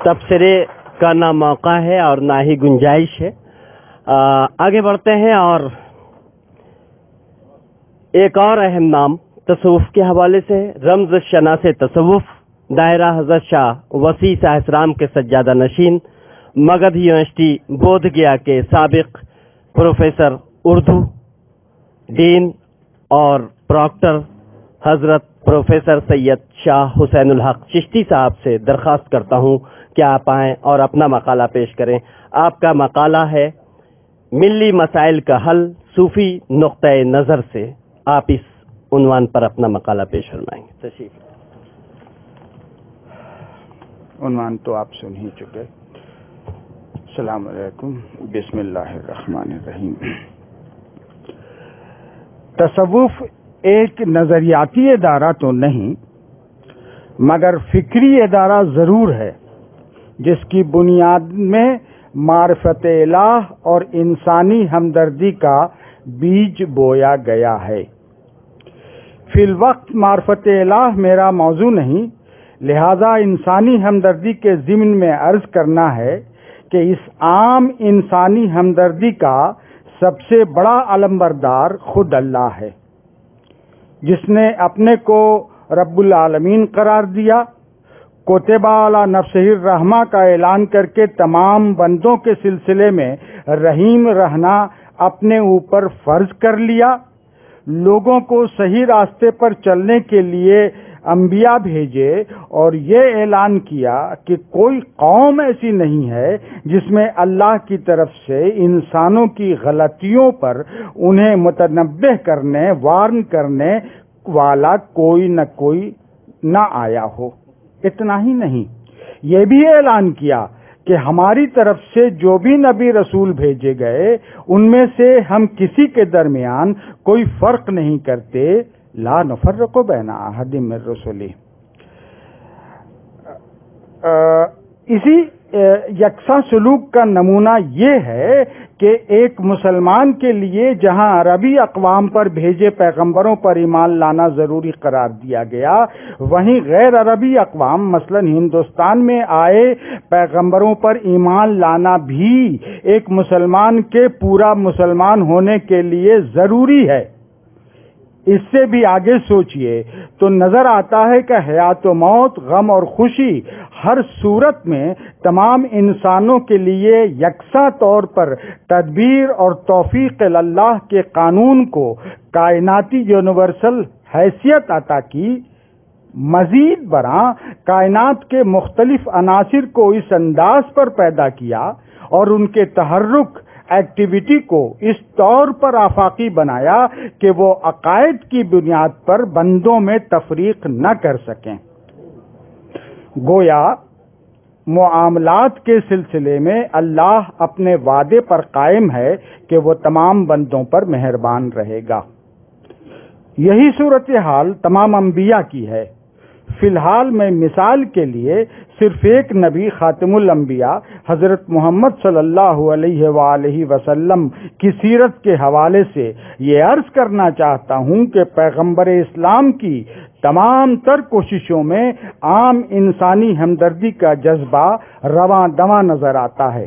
تبصرے کا نہ موقع ہے اور نہ ہی گنجائش ہے. آگے بڑھتے ہیں اور ایک اور اہم نام تصوف کے حوالے سے رمز شناس تصوف دائرہ حضرت شاہ وسیع ساہسرام کے سجادہ نشین مگدھ یونیورسٹی بودھ گیا کے سابق پروفیسر اردو ڈین اور پراکٹر حضرت پروفیسر سید شاہ حسین الحق چشتی صاحب سے درخواست کرتا ہوں کہ آپ آئیں اور اپنا مقالہ پیش کریں. آپ کا مقالہ ہے ملی مسائل کا حل صوفی نقطۂ نظر سے. آپ اس عنوان پر اپنا مقالہ پیش فرمائیں گے. تشریف. عنوان تو آپ سن ہی چکے. السلام علیکم. بسم اللہ الرحمن الرحیم. تصوف ایک نظریاتی ادارہ تو نہیں مگر فکری ادارہ ضرور ہے جس کی بنیاد میں معرفت الہ اور انسانی ہمدردی کا بیج بویا گیا ہے. فی الوقت معرفت الہ میرا موضوع نہیں، لہذا انسانی ہمدردی کے ضمن میں عرض کرنا ہے کہ اس عام انسانی ہمدردی کا سب سے بڑا علمبردار خود اللہ ہے، جس نے اپنے کو رب العالمین قرار دیا. کتب علی نفسہ الرحمہ کا اعلان کر کے تمام بندوں کے سلسلے میں رحیم رہنا اپنے اوپر فرض کر لیا. لوگوں کو صحیح راستے پر چلنے کے لیے انبیاء بھیجے اور یہ اعلان کیا کہ کوئی قوم ایسی نہیں ہے جس میں اللہ کی طرف سے انسانوں کی غلطیوں پر انہیں متنبہ کرنے وارن کرنے والا کوئی نہ کوئی نہ آیا ہو. اتنا ہی نہیں، یہ بھی اعلان کیا کہ ہماری طرف سے جو بھی نبی رسول بھیجے گئے ان میں سے ہم کسی کے درمیان کوئی فرق نہیں کرتے. لا نفرق بین احد من رسلہ. اسی یکساں سلوک کا نمونہ یہ ہے کہ ایک مسلمان کے لیے جہاں عربی اقوام پر بھیجے پیغمبروں پر ایمان لانا ضروری قرار دیا گیا، وہیں غیر عربی اقوام مثلا ہندوستان میں آئے پیغمبروں پر ایمان لانا بھی ایک مسلمان کے پورا مسلمان ہونے کے لیے ضروری ہے. اس سے بھی آگے سوچئے تو نظر آتا ہے کہ حیات و موت، غم اور خوشی، ہر صورت میں تمام انسانوں کے لیے یکساں طور پر تدبیر اور توفیق اللہ کے قانون کو کائناتی یونیورسل حیثیت عطا کی. مزید برآں کائنات کے مختلف عناصر کو اس انداز پر پیدا کیا اور ان کے تحرک ایکٹیویٹی کو اس طور پر آفاقی بنایا کہ وہ عقائد کی بنیاد پر بندوں میں تفریق نہ کر سکیں. گویا معاملات کے سلسلے میں اللہ اپنے وعدے پر قائم ہے کہ وہ تمام بندوں پر مہربان رہے گا. یہی صورتحال تمام انبیاء کی ہے. فی الحال میں مثال کے لیے صرف ایک نبی خاتم الانبیاء حضرت محمد صلی اللہ علیہ وآلہ وسلم کی سیرت کے حوالے سے یہ عرض کرنا چاہتا ہوں کہ پیغمبر اسلام کی تمام تر کوششوں میں عام انسانی ہمدردی کا جذبہ رواں دواں نظر آتا ہے.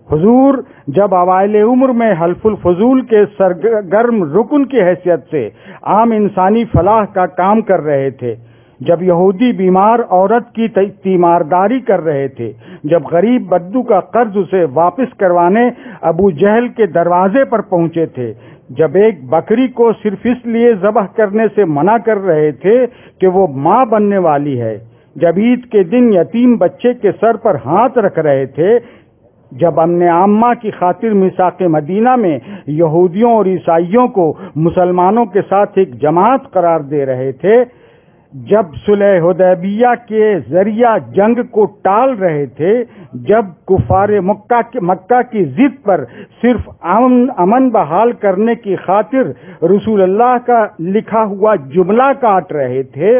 حضور جب اوائل عمر میں حلف الفضول کے سرگرم رکن کی حیثیت سے عام انسانی فلاح کا کام کر رہے تھے، جب یہودی بیمار عورت کی تیمارداری کر رہے تھے، جب غریب بدو کا قرض اسے واپس کروانے ابو جہل کے دروازے پر پہنچے تھے، جب ایک بکری کو صرف اس لیے ذبح کرنے سے منع کر رہے تھے کہ وہ ماں بننے والی ہے، جب عید کے دن یتیم بچے کے سر پر ہاتھ رکھ رہے تھے، جب امن عامہ کی خاطر میثاق مدینہ میں یہودیوں اور عیسائیوں کو مسلمانوں کے ساتھ ایک جماعت قرار دے رہے تھے، جب صلح حدیبیہ کے ذریعہ جنگ کو ٹال رہے تھے، جب کفار مکہ کی ضد پر صرف امن بحال کرنے کی خاطر رسول اللہ کا لکھا ہوا جملہ کاٹ رہے تھے،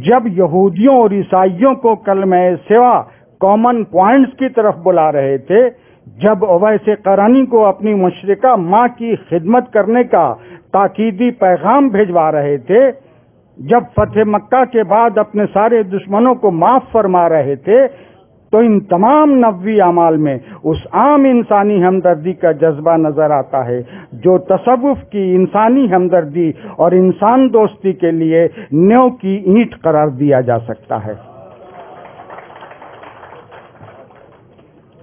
جب یہودیوں اور عیسائیوں کو کلمہ سوا کامن پوائنٹس کی طرف بلا رہے تھے، جب اویس قرنی کو اپنی مشرکہ ماں کی خدمت کرنے کا تاکیدی پیغام بھیجوا رہے تھے، جب فتح مکہ کے بعد اپنے سارے دشمنوں کو معاف فرما رہے تھے تو ان تمام نبوی اعمال میں اس عام انسانی ہمدردی کا جذبہ نظر آتا ہے جو تصوف کی انسانی ہمدردی اور انسان دوستی کے لیے نیو کی اینٹ قرار دیا جا سکتا ہے۔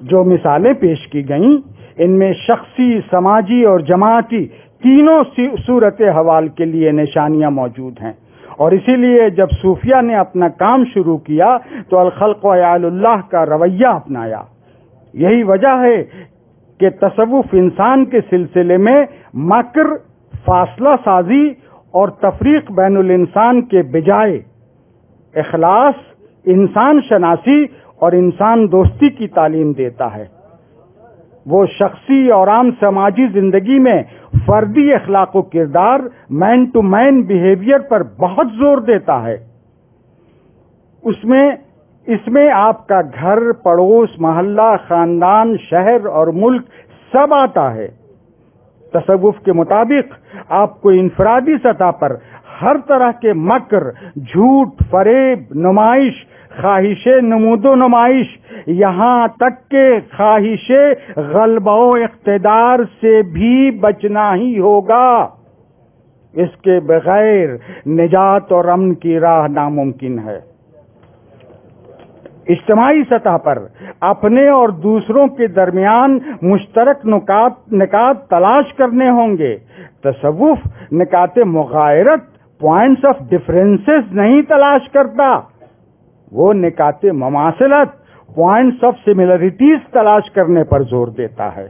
جو مثالیں پیش کی گئیں ان میں شخصی، سماجی اور جماعتی تینوں صورت حوال کے لیے نشانیاں موجود ہیں، اور اسی لیے جب صوفیہ نے اپنا کام شروع کیا تو الخلق و عیال اللہ کا رویہ اپنایا۔ یہی وجہ ہے کہ تصوف انسان کے سلسلے میں مکر، فاصلہ سازی اور تفریق بین الانسان کے بجائے اخلاص، انسان شناسی اور انسان دوستی کی تعلیم دیتا ہے۔ وہ شخصی اور عام سماجی زندگی میں فردی اخلاق و کردار، مین ٹو مین بیہیویئر پر بہت زور دیتا ہے۔ اس میں آپ کا گھر، پڑوس، محلہ، خاندان، شہر اور ملک سب آتا ہے۔ تصوف کے مطابق آپ کو انفرادی سطح پر ہر طرح کے مکر، جھوٹ، فریب، نمائش، خواہش نمود و نمائش، یہاں تک کہ خواہش غلبہ و اقتدار سے بھی بچنا ہی ہوگا۔ اس کے بغیر نجات اور امن کی راہ ناممکن ہے۔ اجتماعی سطح پر اپنے اور دوسروں کے درمیان مشترک نکات تلاش کرنے ہوں گے۔ تصوف نکات مغایرت، پوائنٹس آف ڈفرینسز نہیں تلاش کرتا، وہ نکات مماثلت، پوائنٹس آف سملرٹیز تلاش کرنے پر زور دیتا ہے۔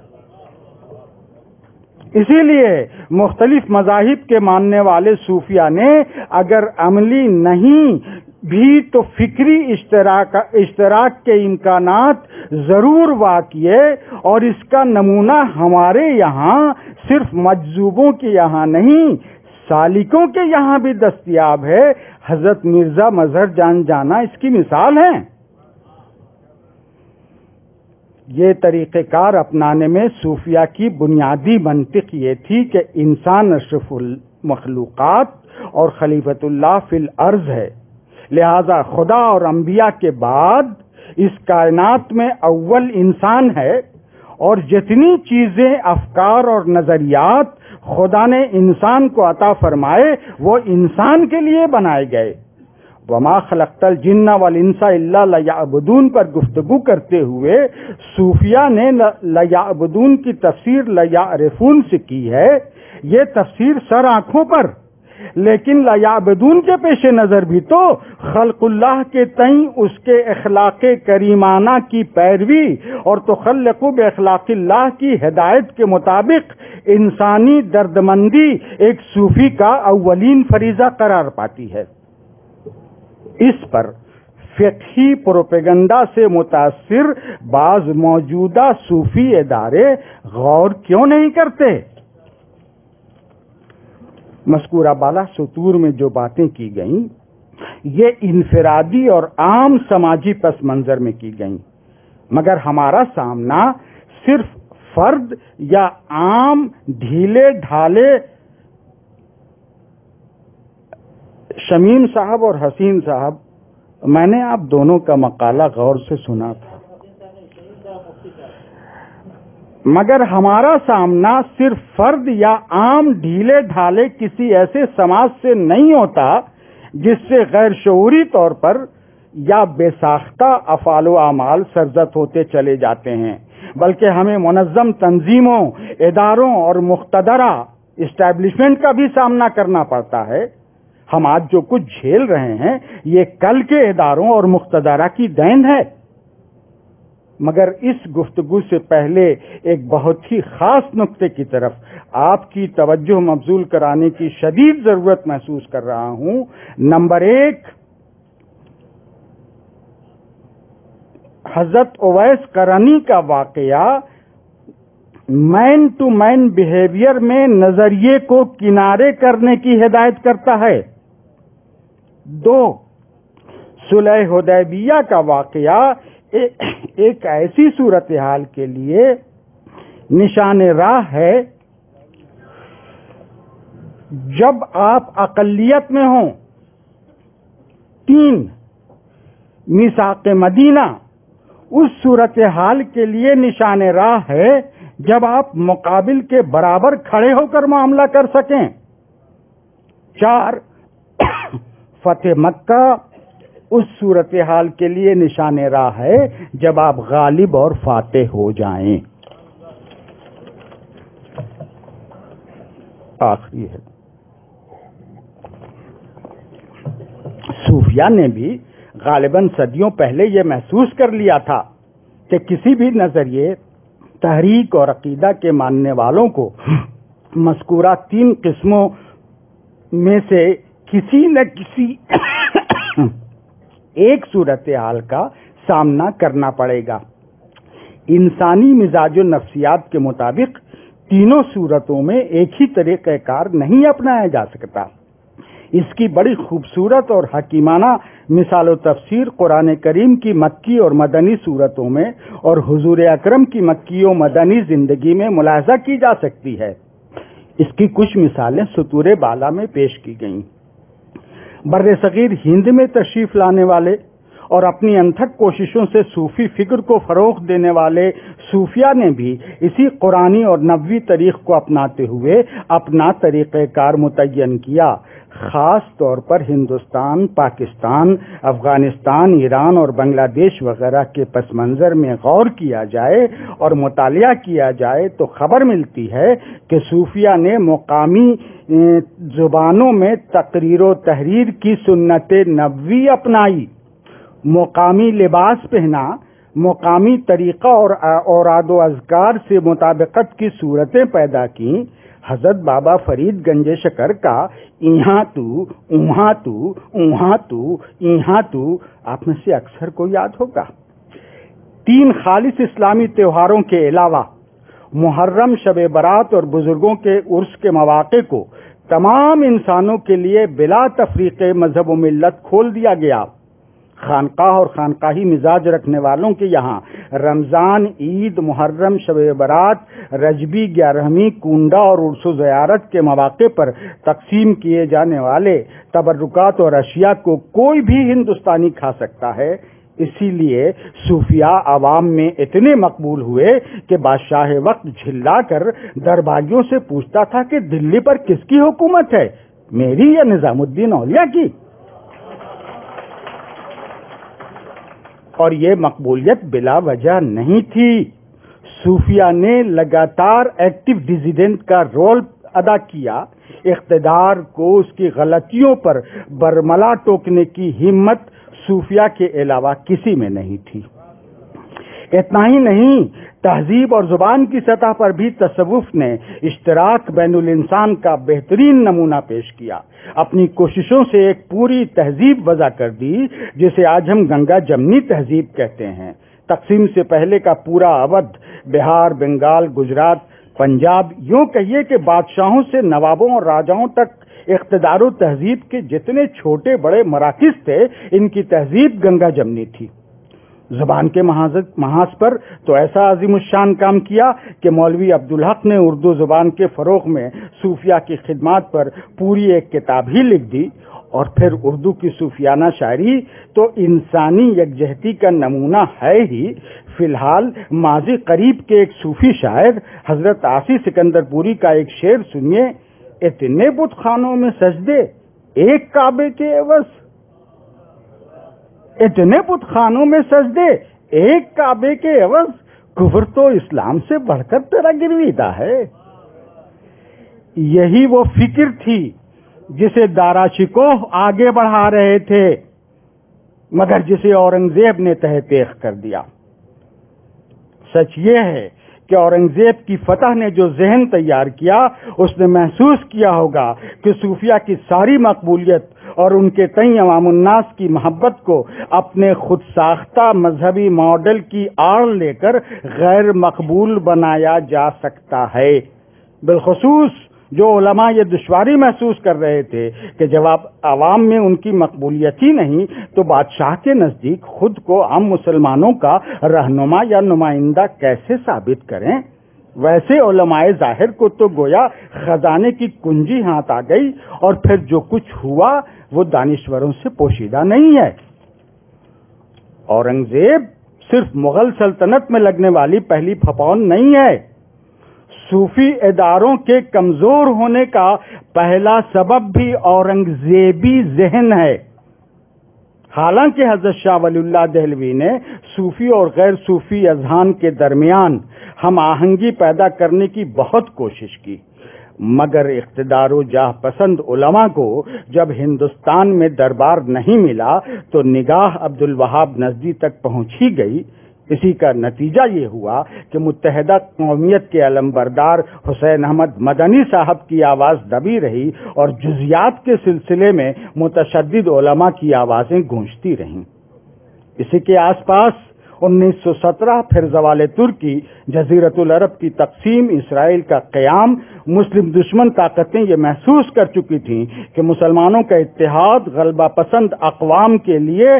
اسی لیے مختلف مذاہب کے ماننے والے صوفیہ نے اگر عملی نہیں بھی تو فکری اشتراک کے امکانات ضرور واقع، اور اس کا نمونہ ہمارے یہاں صرف مجذوبوں کے یہاں نہیں، سالکوں کے یہاں بھی دستیاب ہے۔ حضرت مرزا مظہر جان جانا اس کی مثال ہیں۔ یہ طریقہ کار اپنانے میں صوفیہ کی بنیادی منطق یہ تھی کہ انسان اشرف المخلوقات اور خلیفۃ اللہ فی الارض ہے، لہذا خدا اور انبیاء کے بعد اس کائنات میں اول انسان ہے، اور جتنی چیزیں، افکار اور نظریات خدا نے انسان کو عطا فرمائے وہ انسان کے لیے بنائے گئے۔ وما خلقت الجن والانس الا لیعبدون پر گفتگو کرتے ہوئے صوفیہ نے لیعبدون کی تفسیر لیعرفون سے کی ہے۔ یہ تفسیر سر آنکھوں پر، لیکن لیعبدون کے پیش نظر بھی تو خلق اللہ کے تئیں اس کے اخلاق کریمانہ کی پیروی اور تخلقوا باخلاق اللہ کی ہدایت کے مطابق انسانی دردمندی ایک صوفی کا اولین فریضہ قرار پاتی ہے۔ اس پر فقہی پروپیگنڈا سے متاثر بعض موجودہ صوفی ادارے غور کیوں نہیں کرتے؟ مذکورہ بالا سطور میں جو باتیں کی گئیں یہ انفرادی اور عام سماجی پس منظر میں کی گئیں، مگر ہمارا سامنا صرف فرد یا عام ڈھیلے ڈھالے شمیم صاحب اور حسین صاحب، میں نے آپ دونوں کا مقالہ غور سے سنا تھا، مگر ہمارا سامنا صرف فرد یا عام ڈھیلے ڈھالے کسی ایسے سماج سے نہیں ہوتا جس سے غیر شعوری طور پر یا بے ساختہ افعال و اعمال سرزد ہوتے چلے جاتے ہیں، بلکہ ہمیں منظم تنظیموں، اداروں اور مقتدرہ اسٹیبلشمنٹ کا بھی سامنا کرنا پڑتا ہے۔ ہم آج جو کچھ جھیل رہے ہیں یہ کل کے اداروں اور مقتدرہ کی دین ہے۔ مگر اس گفتگو سے پہلے ایک بہت ہی خاص نقطے کی طرف آپ کی توجہ مبذول کرانے کی شدید ضرورت محسوس کر رہا ہوں۔ نمبر 1، حضرت اویس قرنی کا واقعہ مین ٹو مین بیہیویئر میں نظریے کو کنارے کرنے کی ہدایت کرتا ہے۔ 2، صلح حدیبیہ کا واقعہ ایک ایسی صورتحال کے لیے نشان راہ ہے جب آپ اقلیت میں ہوں 3 میثاق مدینہ اس صورتحال کے لیے نشان راہ ہے جب آپ مقابل کے برابر کھڑے ہو کر معاملہ کر سکیں. 4 فتح مکہ اس صورتحال کے لیے نشان راہ ہے جب آپ غالب اور فاتح ہو جائیں. آخری ہے، صوفیہ نے بھی غالباً صدیوں پہلے یہ محسوس کر لیا تھا کہ کسی بھی نظریے، تحریک اور عقیدہ کے ماننے والوں کو مذکورہ 3 قسموں میں سے کسی نہ کسی ایک صورتحال کا سامنا کرنا پڑے گا. انسانی مزاج و نفسیات کے مطابق تینوں صورتوں میں ایک ہی طریقہ کار نہیں اپنایا جا سکتا. اس کی بڑی خوبصورت اور حکیمانہ مثال و تفسیر قرآن کریم کی مکی اور مدنی صورتوں میں اور حضور اکرم کی مکی و مدنی زندگی میں ملاحظہ کی جا سکتی ہے. اس کی کچھ مثالیں سطور بالا میں پیش کی گئیں. بر صغیر ہند میں تشریف لانے والے اور اپنی انتھک کوششوں سے صوفی فکر کو فروغ دینے والے صوفیہ نے بھی اسی قرآنی اور نبوی طریق کو اپناتے ہوئے اپنا طریقہ کار متعین کیا. خاص طور پر ہندوستان، پاکستان، افغانستان، ایران اور بنگلہ دیش وغیرہ کے پس منظر میں غور کیا جائے اور مطالعہ کیا جائے تو خبر ملتی ہے کہ صوفیہ نے مقامی زبانوں میں تقریر و تحریر کی سنت نبوی اپنائی، مقامی لباس پہنا، مقامی طریقہ اور اوراد و اذکار سے مطابقت کی صورتیں پیدا کی. حضرت بابا فرید گنج شکر کا یہاں تو وہاں تو وہاں تو یہاں تو آپ میں سے اکثر کو یاد ہوگا. 3 خالص اسلامی تہواروں کے علاوہ محرم، شب برات اور بزرگوں کے عرس کے مواقع کو تمام انسانوں کے لیے بلا تفریق مذہب و ملت کھول دیا گیا. خانقاہ اور خانقاہی مزاج رکھنے والوں کے یہاں رمضان، عید، محرم، شب برات، رجبی، 11ویں، کنڈا اور عرس و زیارت کے مواقع پر تقسیم کیے جانے والے تبرکات اور اشیاء کو کوئی بھی ہندوستانی کھا سکتا ہے. اسی لیے صوفیہ عوام میں اتنے مقبول ہوئے کہ بادشاہ وقت جھلا کر درباریوں سے پوچھتا تھا کہ دلی پر کس کی حکومت ہے، میری یا نظام الدین اولیاء کی؟ اور یہ مقبولیت بلا وجہ نہیں تھی. صوفیہ نے لگاتار ایکٹیو ڈیزیڈنٹ کا رول ادا کیا. اقتدار کو اس کی غلطیوں پر برملا ٹوکنے کی ہمت صوفیہ کے علاوہ کسی میں نہیں تھی. اتنا ہی نہیں، تہذیب اور زبان کی سطح پر بھی تصوف نے اشتراک بین الانسان کا بہترین نمونہ پیش کیا. اپنی کوششوں سے ایک پوری تہذیب وضع کر دی جسے آج ہم گنگا جمنی تہذیب کہتے ہیں. تقسیم سے پہلے کا پورا اودھ، بہار، بنگال، گجرات، پنجاب، یوں کہیے کہ بادشاہوں سے نوابوں اور راجاؤں تک اقتدار و تہذیب کے جتنے چھوٹے بڑے مراکز تھے، ان کی تہذیب گنگا جمنی تھی. زبان کے محاذ پر تو ایسا عظیم الشان کام کیا کہ مولوی عبدالحق نے اردو زبان کے فروغ میں صوفیہ کی خدمات پر پوری ایک کتاب ہی لکھ دی. اور پھر اردو کی صوفیانہ شاعری تو انسانی یکجہتی کا نمونہ ہے ہی. فی الحال ماضی قریب کے ایک صوفی شاعر حضرت عاصی سکندر پوری کا ایک شعر سنیے. اتنے بت خانوں میں سجدے ایک کعبے کے عوض، اتنے بت خانوں میں سجدے ایک کعبے کے عوض، کفر تو اسلام سے بڑھ کر تیرا گرویدہ ہے. یہی وہ فکر تھی جسے دارا شکوہ آگے بڑھا رہے تھے، مگر جسے اورنگزیب نے تہہ تیغ کر دیا. سچ یہ ہے کہ اورنگزیب کی فتح نے جو ذہن تیار کیا، اس نے محسوس کیا ہوگا کہ صوفیہ کی ساری مقبولیت اور ان کے تئیں عوام الناس کی محبت کو اپنے خود ساختہ مذہبی ماڈل کی آڑ لے کر غیر مقبول بنایا جا سکتا ہے. بالخصوص جو علماء یہ دشواری محسوس کر رہے تھے کہ جب عوام میں ان کی مقبولیت ہی نہیں تو بادشاہ کے نزدیک خود کو ہم مسلمانوں کا رہنما یا نمائندہ کیسے ثابت کریں. ویسے علماء ظاہر کو تو گویا خزانے کی کنجی ہاتھ آ گئی اور پھر جو کچھ ہوا وہ دانشوروں سے پوشیدہ نہیں ہے۔ اورنگزیب صرف مغل سلطنت میں لگنے والی پہلی پھپھون نہیں ہے، صوفی اداروں کے کمزور ہونے کا پہلا سبب بھی اورنگزیبی ذہن ہے۔ حالانکہ حضرت شاہ ولی اللہ دہلوی نے صوفی اور غیر صوفی اذہان کے درمیان ہم آہنگی پیدا کرنے کی بہت کوشش کی، مگر اقتدار و جاہ پسند علماء کو جب ہندوستان میں دربار نہیں ملا تو نگاہ عبدالوہاب نجدی تک پہنچ ہی گئی۔ اسی کا نتیجہ یہ ہوا کہ متحدہ قومیت کے علمبردار حسین احمد مدنی صاحب کی آواز دبی رہی اور جزیات کے سلسلے میں متشدد علماء کی آوازیں گونجتی رہیں۔ اسی کے آس پاس 1917 پھر زوال ترکی، جزیرۃ العرب کی تقسیم، اسرائیل کا قیام، مسلم دشمن طاقتیں یہ محسوس کر چکی تھیں کہ مسلمانوں کا اتحاد غلبہ پسند اقوام کے لیے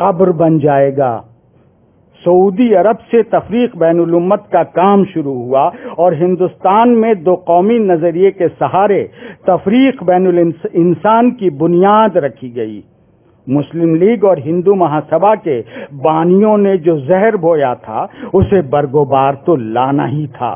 قبر بن جائے گا۔ سعودی عرب سے تفریق بین الامت کا کام شروع ہوا اور ہندوستان میں دو قومی نظریے کے سہارے تفریق بین الانسان کی بنیاد رکھی گئی۔ مسلم لیگ اور ہندو مہاسبھا کے بانیوں نے جو زہر بویا تھا اسے برگوبار تو لانا ہی تھا۔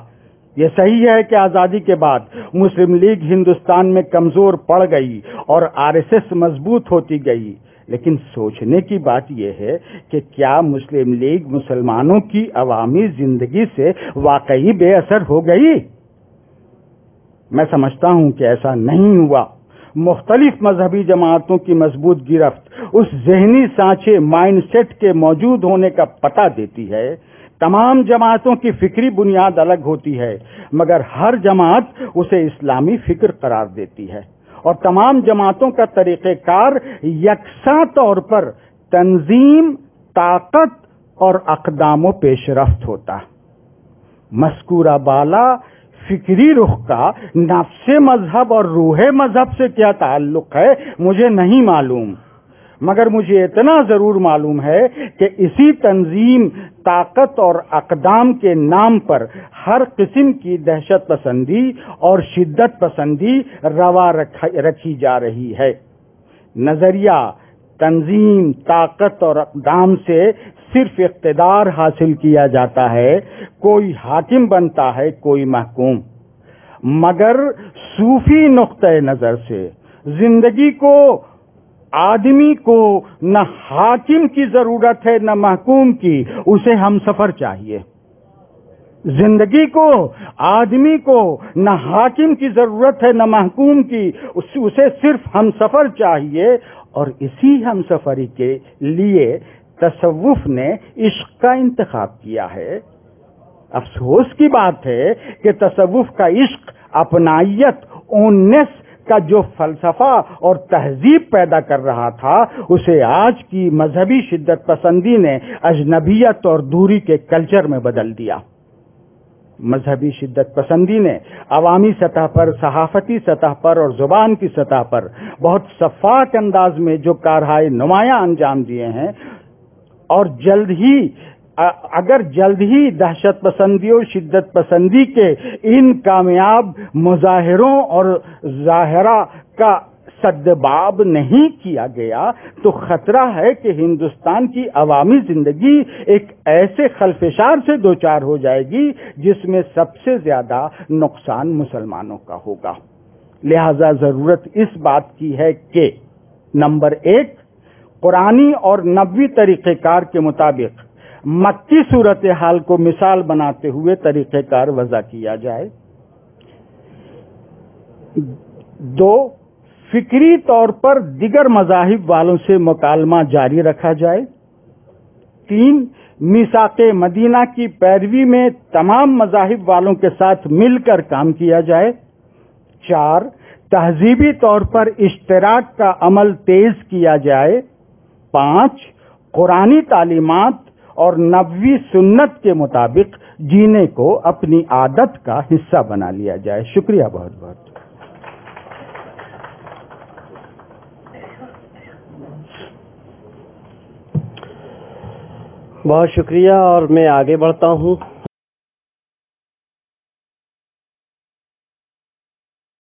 یہ صحیح ہے کہ آزادی کے بعد مسلم لیگ ہندوستان میں کمزور پڑ گئی اور RSS مضبوط ہوتی گئی، لیکن سوچنے کی بات یہ ہے کہ کیا مسلم لیگ مسلمانوں کی عوامی زندگی سے واقعی بے اثر ہو گئی؟ میں سمجھتا ہوں کہ ایسا نہیں ہوا۔ مختلف مذہبی جماعتوں کی مضبوط گرفت اس ذہنی سانچے مائنڈ سیٹ کے موجود ہونے کا پتہ دیتی ہے۔ تمام جماعتوں کی فکری بنیاد الگ ہوتی ہے، مگر ہر جماعت اسے اسلامی فکر قرار دیتی ہے، اور تمام جماعتوں کا طریقہ کار یکساں طور پر تنظیم، طاقت اور اقدام و پیش رفت ہوتا۔ مذکورہ بالا فکری رخ کا نفس مذہب اور روح مذہب سے کیا تعلق ہے مجھے نہیں معلوم، مگر مجھے اتنا ضرور معلوم ہے کہ اسی تنظیم، طاقت اور اقدام کے نام پر ہر قسم کی دہشت پسندی اور شدت پسندی روا رکھی جا رہی ہے۔ نظریہ، تنظیم، طاقت اور اقدام سے صرف اقتدار حاصل کیا جاتا ہے، کوئی حاکم بنتا ہے، کوئی محکوم، مگر صوفی نقطۂ نظر سے زندگی کو، آدمی کو نہ حاکم کی ضرورت ہے نہ محکوم کی، اسے ہم سفر چاہیے۔ زندگی کو، آدمی کو نہ حاکم کی ضرورت ہے نہ محکوم کی، اسے صرف ہم سفر چاہیے، اور اسی ہم سفری کے لیے تصوف نے عشق کا انتخاب کیا ہے۔ افسوس کی بات ہے کہ تصوف کا عشق اپنائیت، اونس کا جو فلسفہ اور تہذیب پیدا کر رہا تھا اسے آج کی مذہبی شدت پسندی نے اجنبیت اور دوری کے کلچر میں بدل دیا۔ مذہبی شدت پسندی نے عوامی سطح پر، صحافتی سطح پر اور زبان کی سطح پر بہت شفاف انداز میں جو کارہائے نمایاں انجام دیے ہیں، اور اگر جلد ہی دہشت پسندی اور شدت پسندی کے ان کامیاب مظاہروں اور ظاہرہ کا سدباب نہیں کیا گیا تو خطرہ ہے کہ ہندوستان کی عوامی زندگی ایک ایسے خلفشار سے دوچار ہو جائے گی جس میں سب سے زیادہ نقصان مسلمانوں کا ہوگا۔ لہذا ضرورت اس بات کی ہے کہ نمبر 1، قرآنی اور نبوی طریقہ کار کے مطابق مکی صورتحال کو مثال بناتے ہوئے طریقہ کار وضع کیا جائے۔ 2، فکری طور پر دیگر مذاہب والوں سے مکالمہ جاری رکھا جائے۔ 3، میثاق مدینہ کی پیروی میں تمام مذاہب والوں کے ساتھ مل کر کام کیا جائے۔ 4، تہذیبی طور پر اشتراک کا عمل تیز کیا جائے۔ 5، قرآنی تعلیمات اور نبوی سنت کے مطابق جینے کو اپنی عادت کا حصہ بنا لیا جائے۔ شکریہ بہت بہت۔ بہت شکریہ، اور میں آگے بڑھتا ہوں۔